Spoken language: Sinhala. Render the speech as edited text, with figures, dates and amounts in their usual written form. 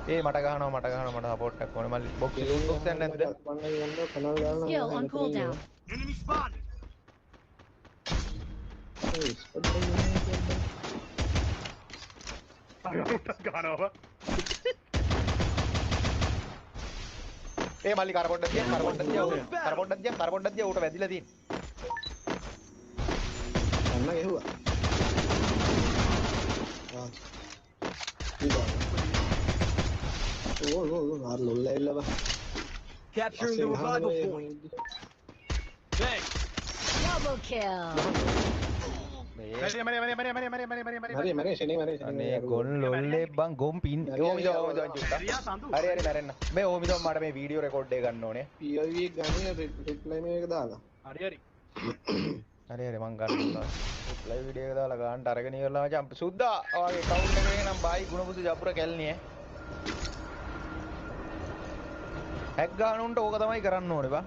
ඒ මට ගහනවා මට සපෝට් එකක් ඕනේ මල්ලි බොක්ස් ලූට් බොක්ස් එකක් නැද්ද Skill on cooldown. Enemy spotted. ගානවා ඒ මල්ලි කර පොඩ්ඩක් දියන් කර පොඩ්ඩක් දියන් ඌට වැදිලා තියෙන අන්න ගැහුවා ආ ලොල්ල එල්ලව Capturing the revival point. Thanks. Double kill. මේ මරේ ෂෙනේ අනේ ගොන් ලොල්ලේ බං ගොම් පින් ඕමිදෝ චුට්ටා රියා සඳු හරි මැරෙන්න මේ ඕමිදෝ මට මේ වීඩියෝ රෙකෝඩ් එක ගන්න ඕනේ POV ගන්නේ රිප්ලයි මේක දාලා හරි හරි මං ගන්නවා රිප්ලයි වීඩියෝ එක දාලා ගන්න අරගෙන ඉවරලා මචං සුද්දා ඔයාගේ account එකේ නම් බායි ගුණපුදු ජපුර කැල්නේ හැක් ගන්න උන්ට ඕක තමයි කරන්න ඕනේ බං